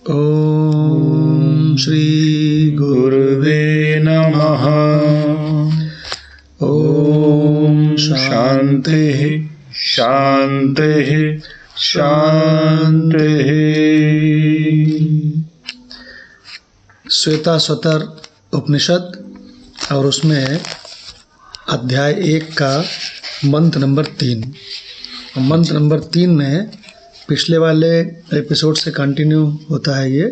ओम श्री गुरुवे नमः। ओम शांति शांति शांति। श्वेताश्वतर उपनिषद और उसमें अध्याय 1 का मंत्र नंबर 3। मंत्र नंबर 3 में पिछले वाले एपिसोड से कंटिन्यू होता है ये,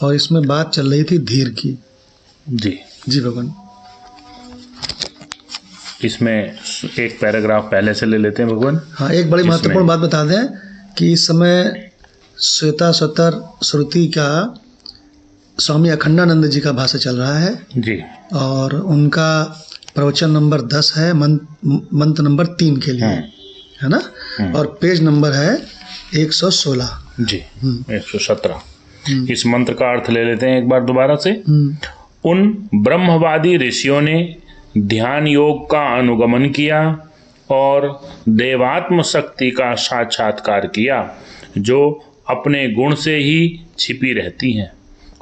और इसमें बात चल रही थी धीर की। जी भगवान। इसमें एक पैराग्राफ पहले से ले लेते हैं भगवान। हाँ, एक बड़ी महत्वपूर्ण बात बता दें कि इस समय श्वेताश्वतर श्रुति का स्वामी अखंडानंद जी का भाषण चल रहा है जी, और उनका प्रवचन नंबर 10 है मंत्र नंबर 3 के लिए, है ना। और पेज नंबर है 116 जी, 117। इस मंत्र का अर्थ ले लेते हैं एक बार दोबारा से। उन ब्रह्मवादी ऋषियों ने ध्यान योग का अनुगमन किया और देवात्म शक्ति का साक्षात्कार किया, जो अपने गुण से ही छिपी रहती हैं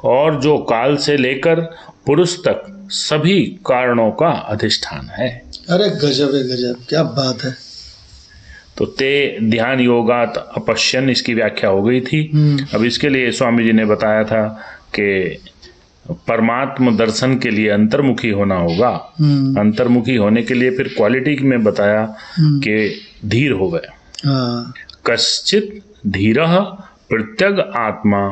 और जो काल से लेकर पुरुष तक सभी कारणों का अधिष्ठान है। अरे गजब है, गजब, क्या बात है। तो ते ध्यान योगात अपश्यन, इसकी व्याख्या हो गई थी। अब इसके लिए स्वामी जी ने बताया था कि परमात्म दर्शन के लिए अंतर्मुखी होना होगा। अंतर्मुखी होने के लिए फिर क्वालिटी में बताया कि धीर हो गए। कश्चित धीरः प्रत्यग आत्मा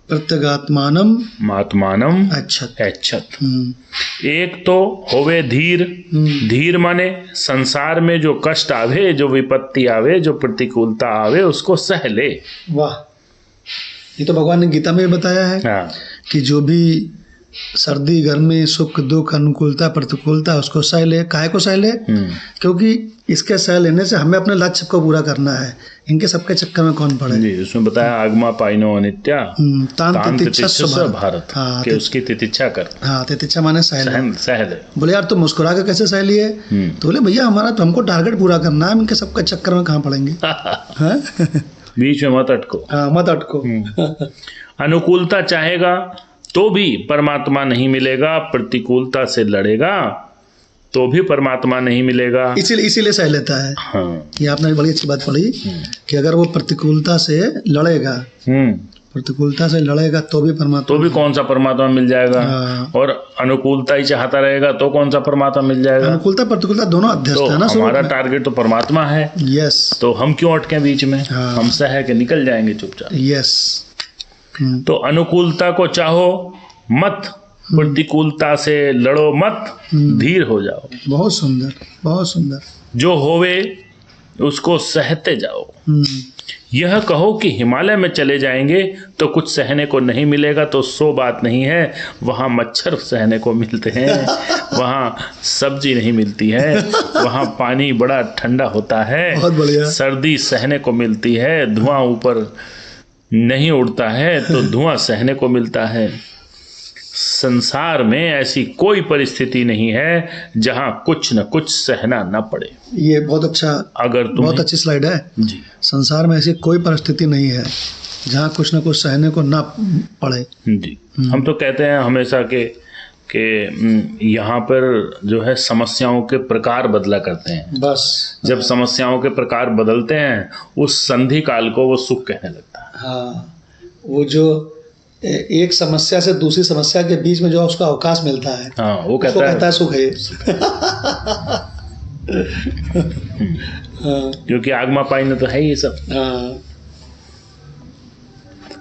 प्रत्यगात्मानम आत्मानम अच्छत। एक तो होवे धीर। धीर माने संसार में जो कष्ट आवे, जो विपत्ति आवे, जो प्रतिकूलता आवे, उसको सह ले। वाह, ये तो भगवान ने गीता में बताया है। हाँ, कि जो भी सर्दी गर्मी सुख दुख अनुकूलता प्रतिकूलता उसको सह ले। काहे को सह ले? क्योंकि इसके सह लेने से हमें अपने लक्ष्य को पूरा करना है। इनके सबके चक्कर में कौन पड़े जी। उसमें बताया आगमा पाइनो अनित्या तान तितिच्छा भारत, कि उसकी तितिच्छा कर। हाँ, तितिच्छा माने सह ले। बोले यार तुम मुस्कुरा के कैसे सह लिए? तो बोले भैया हमारा तो हमको टारगेट पूरा करना है, इनके सबके चक्कर में कहाँ पड़ेंगे। बीच में मत अटको। हाँ, मत अटको। अनुकूलता चाहेगा तो भी परमात्मा नहीं मिलेगा, प्रतिकूलता से लड़ेगा तो भी परमात्मा नहीं मिलेगा। इसीलिए सह लेता है। हाँ, ये आपने बड़ी अच्छी बात पढ़ी कि अगर वो प्रतिकूलता से लड़ेगा, प्रतिकूलता से लड़ेगा तो भी परमात्मा, तो भी कौन सा परमात्मा मिल जाएगा। और अनुकूलता ही चाहता रहेगा तो कौन सा परमात्मा मिल जाएगा। अनुकूलता प्रतिकूलता दोनों अध्यस्त है ना। हमारा टारगेट तो परमात्मा है। यस। तो हम क्यों अटके बीच में? हम सह के निकल जाएंगे चुपचाप। यस। तो अनुकूलता को चाहो मत, प्रतिकूलता से लड़ो मत, धीर हो जाओ। बहुत सुंदर, बहुत सुंदर। जो होवे उसको सहते जाओ। यह कहो कि हिमालय में चले जाएंगे तो कुछ सहने को नहीं मिलेगा, तो सो बात नहीं है। वहाँ मच्छर सहने को मिलते हैं, वहाँ सब्जी नहीं मिलती है, वहाँ पानी बड़ा ठंडा होता है, बहुत बढ़िया। सर्दी सहने को मिलती है, धुआं ऊपर नहीं उड़ता है तो धुआं सहने को मिलता है। संसार में ऐसी कोई परिस्थिति नहीं है जहां कुछ न कुछ सहना न पड़े। ये बहुत अच्छा, अगर बहुत अच्छी स्लाइड है जी। संसार में ऐसी कोई परिस्थिति नहीं है जहां कुछ न कुछ सहने को ना पड़े। जी। हम तो कहते हैं हमेशा कि यहाँ पर जो है समस्याओं के प्रकार बदला करते हैं। बस जब समस्याओं के प्रकार बदलते हैं उस संधि काल को वो सुख कहने लगता है। हाँ, वो जो एक समस्या से दूसरी समस्या के बीच में जो उसका अवकाश मिलता है, हाँ, वो कहता है सुख है। क्योंकि आगमा पाइने तो है ये सब।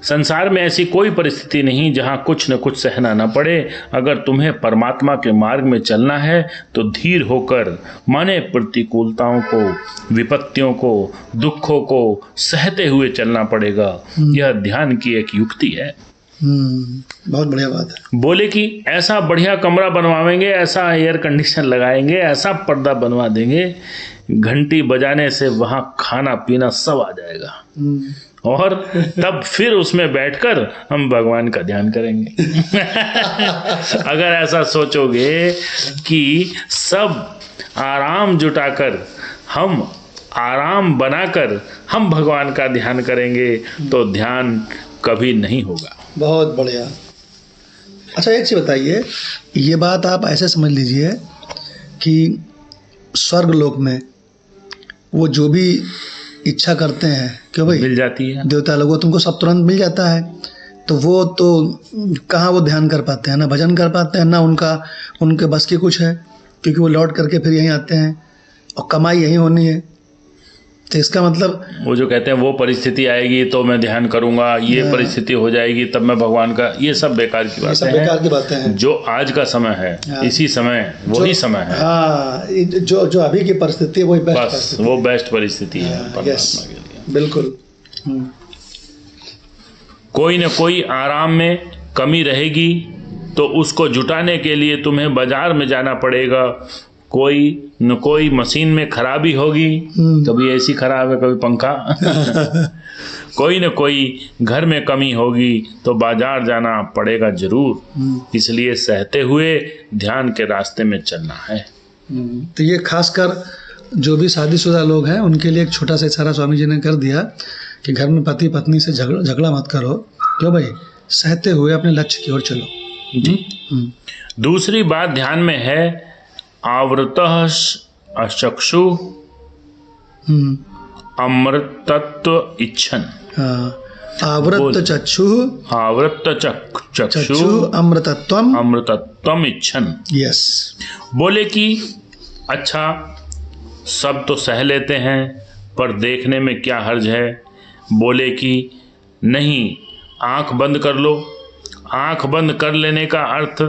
संसार में ऐसी कोई परिस्थिति नहीं जहां कुछ न कुछ सहना न पड़े। अगर तुम्हें परमात्मा के मार्ग में चलना है तो धीर होकर, माने प्रतिकूलताओं को, विपत्तियों को, दुखों को सहते हुए चलना पड़ेगा। यह ध्यान की एक युक्ति है। बहुत बढ़िया बात है। बोले कि ऐसा बढ़िया कमरा बनवाएंगे, ऐसा एयर कंडीशन लगाएंगे, ऐसा पर्दा बनवा देंगे, घंटी बजाने से वहां खाना पीना सब आ जाएगा, और तब फिर उसमें बैठकर हम भगवान का ध्यान करेंगे। अगर ऐसा सोचोगे कि सब आराम जुटाकर हम आराम बनाकर हम भगवान का ध्यान करेंगे तो ध्यान कभी नहीं होगा। बहुत बढ़िया। अच्छा एक चीज़ बताइए, ये बात आप ऐसे समझ लीजिए कि स्वर्ग लोक में वो जो भी इच्छा करते हैं, क्यों भाई, मिल जाती है। देवता लोग, वो तुमको सब तुरंत मिल जाता है। तो वो तो कहाँ वो ध्यान कर पाते हैं, ना भजन कर पाते हैं, ना उनके बस की कुछ है, क्योंकि वो लौट करके फिर यहीं आते हैं और कमाई यहीं होनी है। तो इसका मतलब वो जो कहते हैं वो परिस्थिति आएगी तो मैं ध्यान करूंगा, ये परिस्थिति हो जाएगी तब मैं भगवान का, ये सब बेकार की बातें हैं। जो आज का समय है, इसी समय वही समय है। हाँ, जो अभी की परिस्थिति है वही बेस्ट, वो बेस्ट परिस्थिति है परमात्मा के लिए। बिल्कुल। कोई न कोई आराम में कमी रहेगी तो उसको जुटाने के लिए तुम्हें बाजार में जाना पड़ेगा। कोई न कोई मशीन में खराबी होगी, कभी एसी खराब है, कभी पंखा कोई न कोई घर में कमी होगी तो बाजार जाना पड़ेगा जरूर। इसलिए सहते हुए ध्यान के रास्ते में चलना है। तो ये खासकर जो भी शादीशुदा लोग हैं उनके लिए एक छोटा सा इशारा स्वामी जी ने कर दिया कि घर में पति पत्नी से झगड़ा मत करो, क्यों भाई, सहते हुए अपने लक्ष्य की ओर चलो जी। दूसरी बात ध्यान में है आवृतः चक्षु अमृतत्व इच्छन। आवृत चक्षु अमृतत्वम इच्छन। यस। बोले कि अच्छा सब तो सह लेते हैं पर देखने में क्या हर्ज है। बोले कि नहीं, आंख बंद कर लो। आंख बंद कर लेने का अर्थ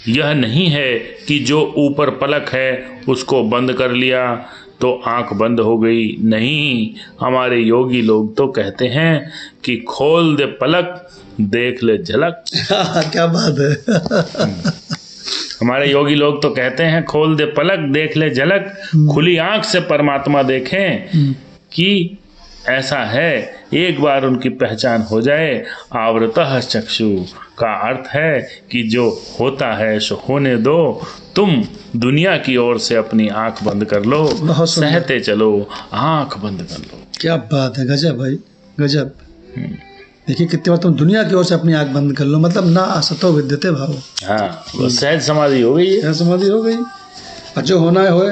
यह नहीं है कि जो ऊपर पलक है उसको बंद कर लिया तो आंख बंद हो गई। नहीं, हमारे योगी लोग तो कहते हैं कि खोल दे पलक देख ले झलक। क्या बात है। हमारे योगी लोग तो कहते हैं खोल दे पलक देख ले झलक, खुली आंख से परमात्मा देखें। कि ऐसा है, एक बार उनकी पहचान हो जाए। आवृतः चक्षु का अर्थ है कि जो होता है सो होने दो, तुम दुनिया की ओर से अपनी आंख बंद कर लो, सहते चलो, आंख बंद कर लो। क्या बात है, गजब भाई गजब। देखिए कितनी बार तुम दुनिया की ओर से अपनी आंख बंद कर लो, मतलब ना असतो विद्यते भाव। हाँ, वो सहज समाधि हो गई, सहज समाधि हो गई, और जो होना है होए।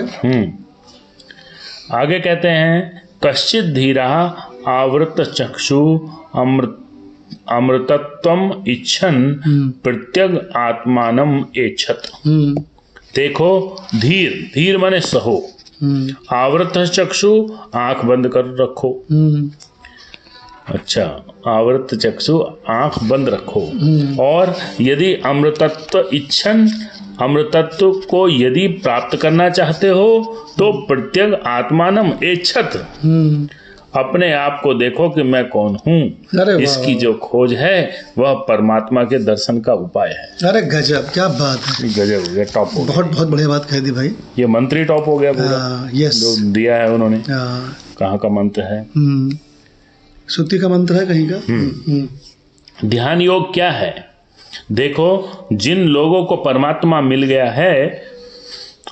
आगे कहते हैं कश्चित धीरा आवृत चक्षु अमृतत्वम इच्छन प्रत्यग आत्मानम एच्छत। देखो, धीर माने सहो, आवृत चक्षु आंख बंद कर रखो। अच्छा, आवृत चक्षु आंख बंद रखो। और यदि अमृतत्व इच्छन, अमृतत्व को यदि प्राप्त करना चाहते हो तो प्रत्यग आत्मानम एच्छत, अपने आप को देखो कि मैं कौन हूँ। इसकी जो खोज है वह परमात्मा के दर्शन का उपाय है। अरे गजब, क्या बात है, गजब हो गया, टॉप हो गया। बहुत बढ़िया बात कह दी भाई। ये मंत्री टॉप हो गया पूरा। यस, जो दिया है उन्होंने। कहाँ का मंत्र है? श्रुति का मंत्र है कहीं का। ध्यान योग क्या है? देखो, जिन लोगों को परमात्मा मिल गया है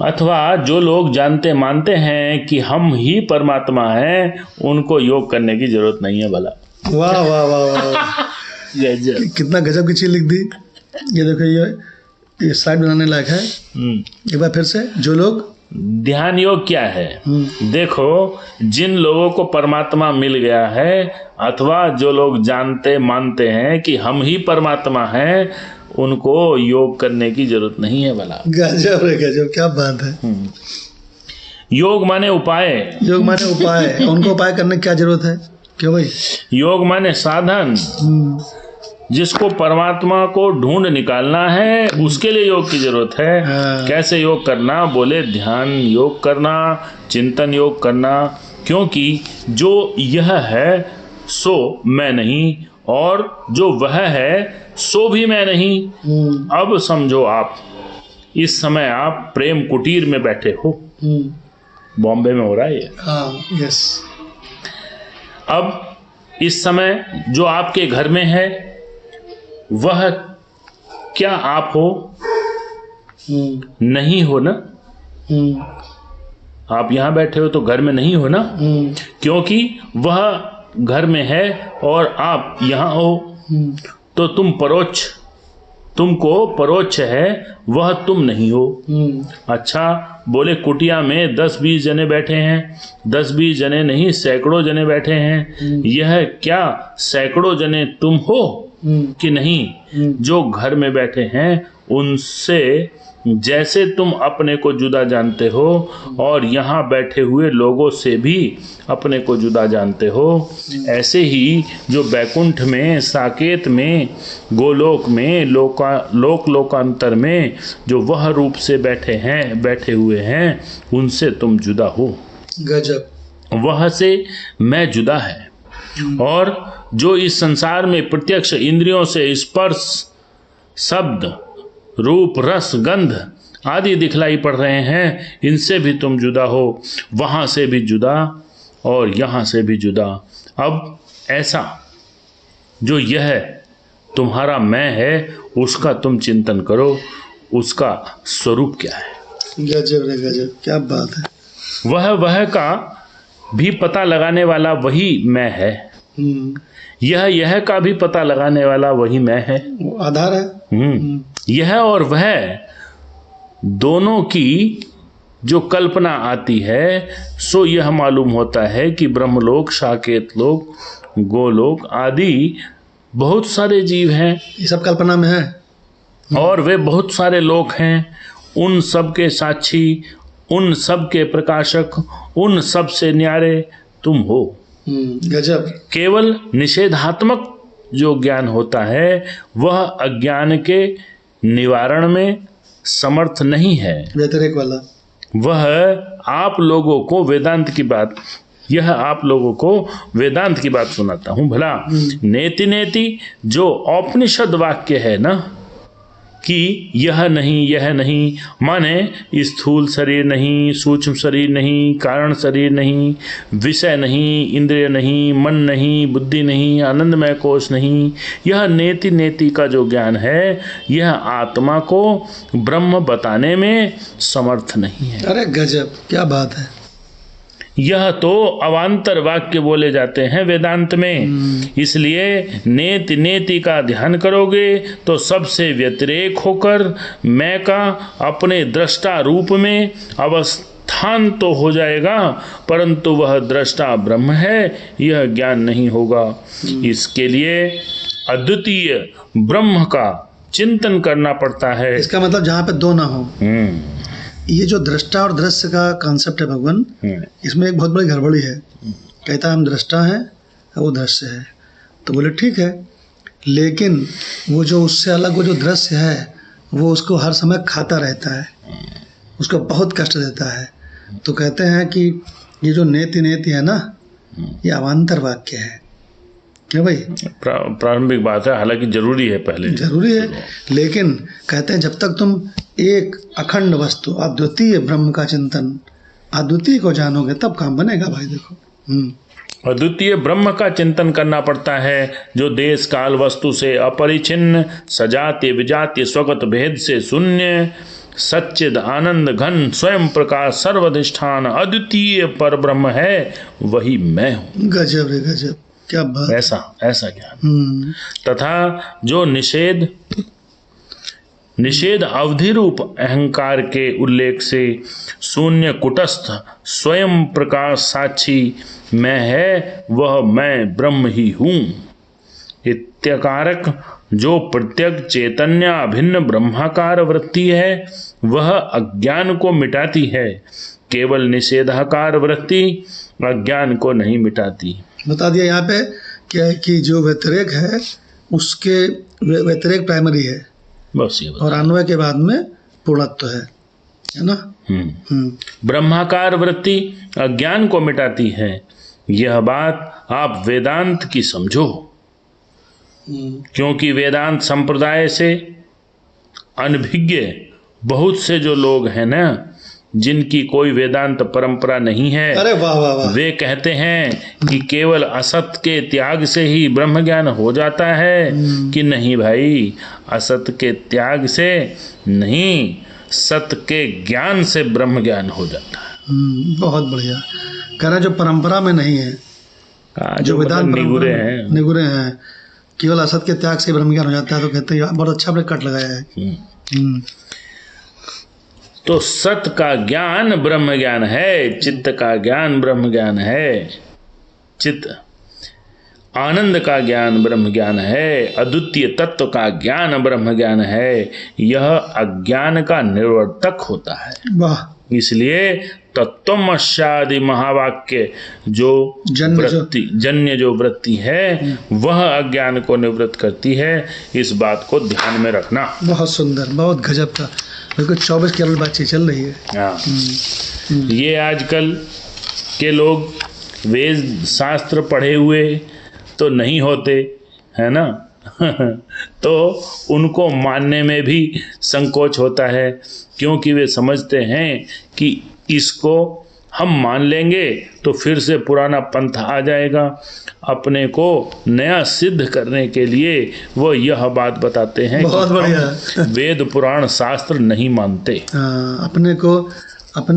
अथवा जो लोग जानते मानते हैं कि हम ही परमात्मा हैं, उनको योग करने की जरूरत नहीं है। भला वाह वाह वाह वाह कितना गजब की चीज लिख दी। ये देखो, ये स्लाइड बनाने लायक है। एक बार फिर से, जो लोग ध्यान योग क्या है? देखो, जिन लोगों को परमात्मा मिल गया है अथवा जो लोग जानते मानते हैं कि हम ही परमात्मा हैं, उनको योग करने की जरूरत नहीं है। भला गजब रे गजब, क्या बात है। योग माने उपाय। योग माने उपाय। उनको उपाय करने की क्या जरूरत है? क्यों भाई? योग माने साधन। जिसको परमात्मा को ढूंढ निकालना है उसके लिए योग की जरूरत है। कैसे योग करना? बोले ध्यान योग करना, चिंतन योग करना। क्योंकि जो यह है सो मैं नहीं, और जो वह है सो भी मैं नहीं। अब समझो, आप इस समय आप प्रेम कुटीर में बैठे हो। बॉम्बे में हो रहा है ये। यस। अब इस समय जो आपके घर में है वह क्या आप हो? नहीं हो ना। आप यहाँ बैठे हो तो घर में नहीं हो ना, क्योंकि वह घर में है और आप यहाँ हो, तो तुमको परोक्ष है, वह तुम नहीं हो। अच्छा, बोले कुटिया में 10-20 जने बैठे हैं, 10-20 जने नहीं, सैकड़ों जने बैठे हैं, यह क्या सैकड़ों जने तुम हो कि नहीं? जो घर में बैठे हैं उनसे जैसे तुम अपने को जुदा जानते हो और यहाँ बैठे हुए लोगों से भी अपने को जुदा जानते हो, ऐसे ही जो बैकुंठ में, साकेत में, गोलोक में, लोकांतर में जो वह रूप से बैठे हुए हैं, उनसे तुम जुदा हो। गजब। वह से मैं जुदा है। और जो इस संसार में प्रत्यक्ष इंद्रियों से स्पर्श, शब्द, रूप, रस, गंध आदि दिखलाई पड़ रहे हैं, इनसे भी तुम जुदा हो, वहां से भी जुदा और यहां से भी जुदा। अब ऐसा जो यह तुम्हारा मैं है, उसका तुम चिंतन करो, उसका स्वरूप क्या है। गजब रे गजब, क्या बात है। वह का भी पता लगाने वाला वही मैं है, यह का भी पता लगाने वाला वही मैं है, वो आधार है। यह और वह दोनों की जो कल्पना आती है, सो यह मालूम होता है कि ब्रह्मलोक, साकेत लोक, गोलोक आदि बहुत सारे जीव हैं, ये सब कल्पना में है, और वे बहुत सारे लोक हैं, उन सब के साक्षी, उन सब के प्रकाशक, उन सब से न्यारे तुम हो। गजब। केवल निषेधात्मक जो ज्ञान होता है, वह अज्ञान के निवारण में समर्थ नहीं है। व्यतिरेक वाला वह आप लोगों को वेदांत की बात, यह आप लोगों को वेदांत की बात सुनाता हूं भला। नेति नेति जो औपनिषद वाक्य है ना, कि यह नहीं, माने स्थूल शरीर नहीं, सूक्ष्म शरीर नहीं, कारण शरीर नहीं, विषय नहीं, इंद्रिय नहीं, मन नहीं, बुद्धि नहीं, आनंदमय कोश नहीं, यह नेति नेति का जो ज्ञान है, यह आत्मा को ब्रह्म बताने में समर्थ नहीं है। अरे गजब, क्या बात है। यह तो अवान्तर वाक्य बोले जाते हैं वेदांत में। इसलिए नेति नेति का ध्यान करोगे तो सबसे व्यतिरेक होकर मैं का अपने दृष्टा रूप में अवस्थान तो हो जाएगा, परंतु वह दृष्टा ब्रह्म है, यह ज्ञान नहीं होगा। इसके लिए अद्वितीय ब्रह्म का चिंतन करना पड़ता है। इसका मतलब जहाँ पे दो ना हो। ये जो दृष्टा और दृश्य का कॉन्सेप्ट है भगवान, इसमें एक बहुत बड़ी गड़बड़ी है। कहता है हम दृष्टा हैं, वो दृश्य है, तो बोले ठीक है, लेकिन वो जो उससे अलग वो जो दृश्य है, वो उसको हर समय खाता रहता है, उसको बहुत कष्ट देता है। तो कहते हैं कि ये जो नेति नेति है ना, ये अवान्तर वाक्य है। क्यों भाई? प्रारंभिक बात है, हालांकि जरूरी है, पहले जरूरी है, लेकिन कहते हैं जब तक तुम एक अखंड वस्तु अद्वितीय ब्रह्म का चिंतन, अद्वितीय को जानोगे, तब काम बनेगा भाई। देखो, अद्वितीय ब्रह्म का चिंतन करना पड़ता है, जो देश काल वस्तु से अपरिचिन्न, सजातीय विजातीय स्वगत भेद से शून्य, सच्चिद आनंद घन स्वयं प्रकाश सर्वधिष्ठान अद्वितीय पर ब्रह्म है, वही मैं हूँ। गजब रे गजब, क्या बात। ऐसा ज्ञान। तथा जो निषेध अवधि रूप अहंकार के उल्लेख से शून्य कुटस्थ स्वयं प्रकाश साक्षी मैं है, वह मैं ब्रह्म ही हूँ। इत्यकारक जो प्रत्यक चैतन्य अभिन्न ब्रह्माकार वृत्ति है, वह अज्ञान को मिटाती है। केवल निषेधाकार वृत्ति अज्ञान को नहीं मिटाती। बता दिया यहाँ पे क्या है कि जो व्यतिरेक है, उसके व्यतिरेक प्राइमरी है, बस ये और अन्वय के बाद में पूर्णत्व है ना। ब्रह्माकार वृत्ति अज्ञान को मिटाती है। यह बात आप वेदांत की समझो, क्योंकि वेदांत संप्रदाय से अनभिज्ञ बहुत से जो लोग हैं ना, जिनकी कोई वेदांत परंपरा नहीं है, अरे वाह वाह वाह, वे कहते हैं कि केवल असत के त्याग से ही ब्रह्म ज्ञान हो जाता है। कि नहीं भाई, असत के त्याग से नहीं, सत के ज्ञान से ब्रह्म ज्ञान हो जाता है। बहुत बढ़िया। कह रहे हैं जो परंपरा में नहीं है, जो वेदांत मतलब निगुरे परंपरा हैं। में निगुरे हैं, केवल असत के त्याग से ब्रह्म ज्ञान हो जाता है, तो कहते हैं बहुत अच्छा आपने कट लगाया है। तो सत का ज्ञान ब्रह्म ज्ञान है, चित्त का ज्ञान ब्रह्म ज्ञान है, चित्त आनंद का ज्ञान ब्रह्म ज्ञान है, अद्वितीय तत्व का ज्ञान ब्रह्म ज्ञान है। यह अज्ञान का निवर्तक होता है। वाह। इसलिए तत्वमस्यादि महावाक्य जो जन्य जो वृत्ति है वह अज्ञान को निवृत्त करती है। इस बात को ध्यान में रखना। बहुत सुंदर, बहुत गजब का, बिल्कुल 24 कैरेट बातचीत चल रही है। हाँ, ये आजकल के लोग वेद शास्त्र पढ़े हुए तो नहीं होते, है ना। तो उनको मानने में भी संकोच होता है, क्योंकि वे समझते हैं कि इसको हम मान लेंगे तो फिर से पुराना पंथ आ जाएगा। अपने को नया सिद्ध करने के लिए वो यह बात बताते हैं बहुत कि बढ़िया। हम वेद पुराण शास्त्र नहीं मानते। अपने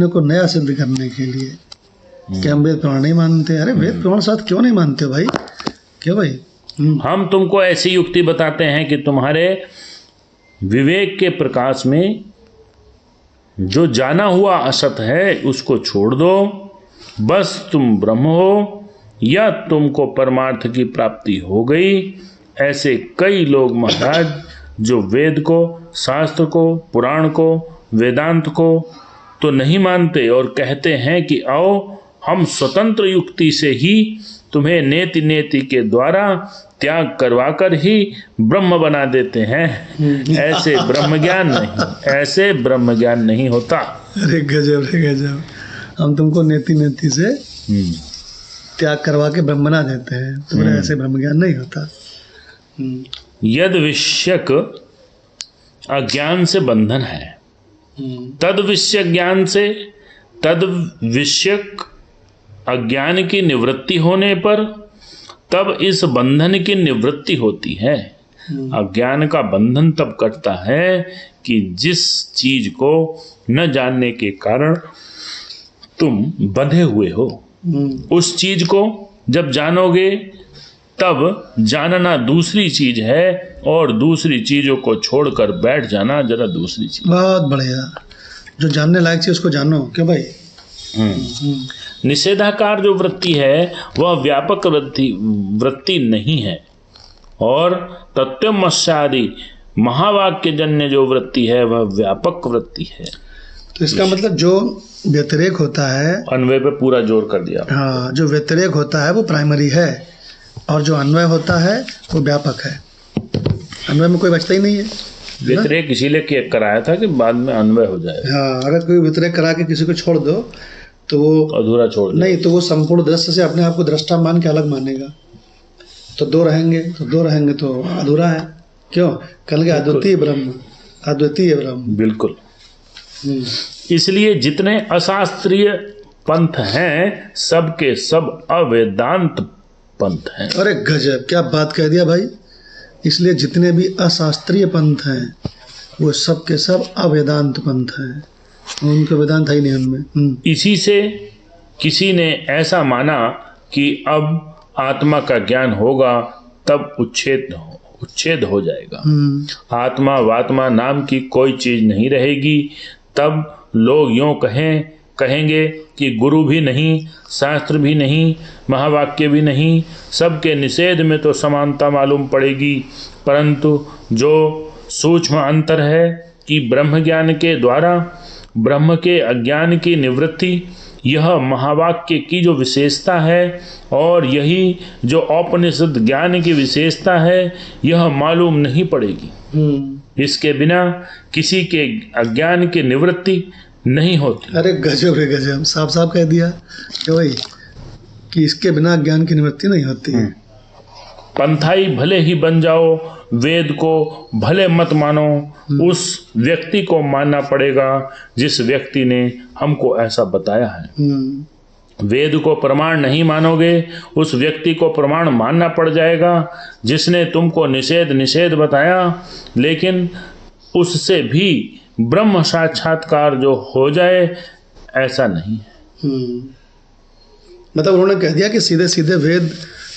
को नया सिद्ध करने के लिए कि हम वेद पुराण नहीं मानते। अरे वेद पुराण शास्त्र क्यों नहीं मानते भाई? क्यों भाई? हम तुमको ऐसी युक्ति बताते हैं कि तुम्हारे विवेक के प्रकाश में जो जाना हुआ असत है उसको छोड़ दो, बस तुम ब्रह्म हो या तुमको परमार्थ की प्राप्ति हो गई। ऐसे कई लोग महाराज जो वेद को, शास्त्र को, पुराण को, वेदांत को तो नहीं मानते और कहते हैं कि आओ हम स्वतंत्र युक्ति से ही तुम्हें नेति नेति के द्वारा त्याग करवाकर ही ब्रह्म बना देते हैं। ऐसे ब्रह्म ज्ञान नहीं, ऐसे ब्रह्म ज्ञान नहीं होता। अरे गजब, रे गजब। हम तुमको नेति नेति से त्याग करवा के ब्रह्म बना देते हैं, तुम्हारे ऐसे ब्रह्म ज्ञान नहीं होता। यद विषयक अज्ञान से बंधन है, तद विषयक ज्ञान से, तद विषयक अज्ञान की निवृत्ति होने पर तब इस बंधन की निवृत्ति होती है। अज्ञान का बंधन तब कटता है कि जिस चीज को न जानने के कारण तुम बंधे हुए हो, उस चीज को जब जानोगे तब जानना दूसरी चीज है और दूसरी चीजों को छोड़कर बैठ जाना जरा दूसरी चीज। बहुत बढ़िया। जो जानने लायक चीज उसको जानो। क्यों भाई? निषेधाकार जो वृत्ति है वह व्यापक वृत्ति नहीं है, और तत्वमस्यादि महावाक्य जन्य जो वृत्ति है वह व्यापक वृत्ति है। तो इसका मतलब जो व्यतिरेक होता है, अन्वय पे पूरा जोर कर दिया। हाँ, जो व्यतिरेक होता है वो प्राइमरी है और जो अन्वय होता है वो व्यापक है। अन्वय में कोई बचता ही नहीं है। व्यतिरेक इसीलिए कराया था कि बाद में अन्वय हो जाए। हाँ, अगर कोई व्यतिरेक करा के किसी को छोड़ दो तो वो अधूरा छोड़ नहीं, तो वो संपूर्ण दृश्य से अपने आप को दृष्टा मान के अलग मानेगा। तो दो रहेंगे तो अधूरा है। क्यों? कल के अद्वितीय ब्रह्म, अद्वितीय ब्रह्म। बिल्कुल। इसलिए जितने अशास्त्रीय पंथ हैं सबके सब अवेदांत पंथ हैं। अरे गजब, क्या बात कह दिया भाई। इसलिए जितने भी अशास्त्रीय पंथ हैं वो सब के सब अवेदांत पंथ हैं, उनके वेदांत है ही नहीं उनमें। इसी से किसी ने ऐसा माना कि अब आत्मा का ज्ञान होगा तब उच्छेद हो जाएगा, आत्मा वात्मा नाम की कोई चीज नहीं रहेगी। तब लोग यूं कहेंगे कि गुरु भी नहीं, शास्त्र भी नहीं, महावाक्य भी नहीं, सबके निषेध में तो समानता मालूम पड़ेगी। परंतु जो सूक्ष्म अंतर है कि ब्रह्म ज्ञान के द्वारा ब्रह्म के अज्ञान की निवृत्ति, यह महावाक्य की जो विशेषता है और यही जो औपनिषद ज्ञान की विशेषता है, यह मालूम नहीं पड़ेगी। इसके बिना किसी के अज्ञान की निवृत्ति नहीं होती। अरे गजब है, गजब। साफ साफ कह दिया कि भाई कि इसके बिना ज्ञान की निवृत्ति नहीं होती है। पंथाई भले ही बन जाओ, वेद को भले मत मानो, उस व्यक्ति को मानना पड़ेगा जिस व्यक्ति ने हमको ऐसा बताया है। वेद को प्रमाण नहीं मानोगे, उस व्यक्ति को प्रमाण मानना पड़ जाएगा जिसने तुमको निषेध बताया। लेकिन उससे भी ब्रह्म साक्षात्कार जो हो जाए ऐसा नहीं है। मतलब उन्होंने कह दिया कि सीधे सीधे वेद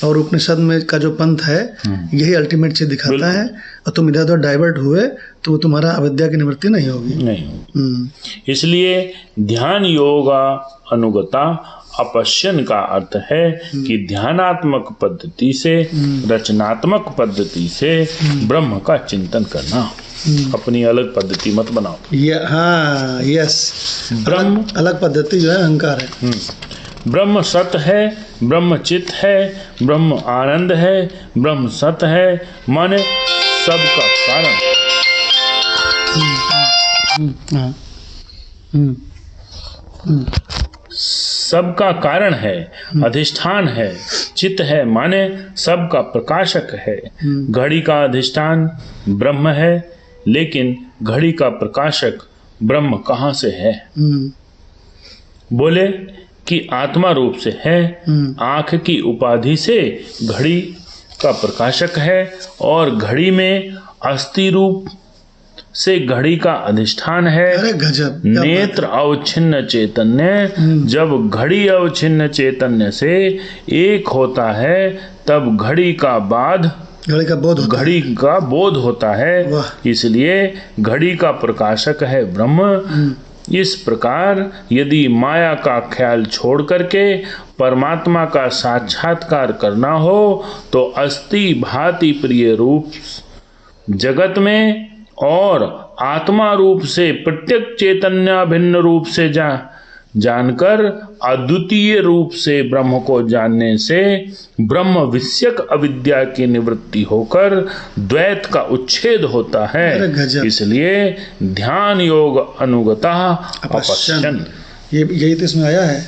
और उपनिषद में का जो पंथ है यही अल्टीमेट चीज दिखाता है, और तुम इधर उधर डाइवर्ट हुए तो वो तुम्हारा अविद्या की निवृत्ति नहीं होगी। नहीं। इसलिए ध्यान योगा अनुगता अपश्यन का अर्थ है कि ध्यानात्मक पद्धति से, रचनात्मक पद्धति से ब्रह्म का चिंतन करना। अपनी अलग पद्धति मत बनाओ। हाँ, यस, ब्रह्म अलग पद्धति जो है अहंकार है। ब्रह्म सत है, ब्रह्म चित है, ब्रह्म आनंद है, ब्रह्म सत है, माने सबका कारण। सबका कारण है, अधिष्ठान है, चित है, माने सबका प्रकाशक है। घड़ी का अधिष्ठान ब्रह्म है, लेकिन घड़ी का प्रकाशक ब्रह्म कहाँ से है? बोले कि आत्मा रूप से है। आँख की उपाधि से घड़ी का प्रकाशक है, और घड़ी में अस्थि रूप से घड़ी का अधिष्ठान है। अरे गजब! नेत्र अवच्छिन्न चैतन्य, जब घड़ी अवच्छिन्न चैतन्य से एक होता है तब घड़ी का बोध होता है। इसलिए घड़ी का प्रकाशक है ब्रह्म। इस प्रकार यदि माया का ख्याल छोड़ करके परमात्मा का साक्षात्कार करना हो तो अस्थि भाति प्रिय रूप जगत में और आत्मा रूप से प्रत्येक चैतन्य भिन्न रूप से जानकर अद्वितीय रूप से ब्रह्म को जानने से ब्रह्म विषयक अविद्या की निवृत्ति होकर द्वैत का उच्छेद होता है। इसलिए ध्यान योग अनुगता अपश्यन, यही तो इसमें आया है।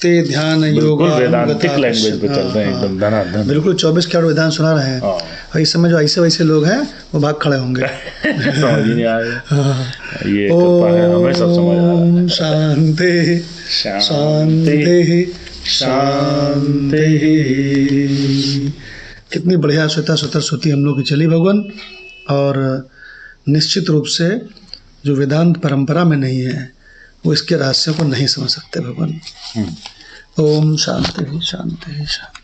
ते ध्यान योग वेदांतिक लैंग्वेज पे चल रहे हैं एकदम धनाधन। बिल्कुल 24 कैरेट वेदांत सुना रहे हैं। और इस समय जो ऐसे वैसे लोग हैं वो भाग खड़े होंगे। समझ ही नहीं आएगा। ये हमें सब समझ आ रहा है। शांति शांति शांति। कितनी बढ़िया श्वेता सुतर श्रुति हम लोग की चली भगवान। और निश्चित रूप से जो वेदांत परंपरा में नहीं है वो इसके रहस्य को नहीं समझ सकते भगवान। ओम शांति शांति शांति।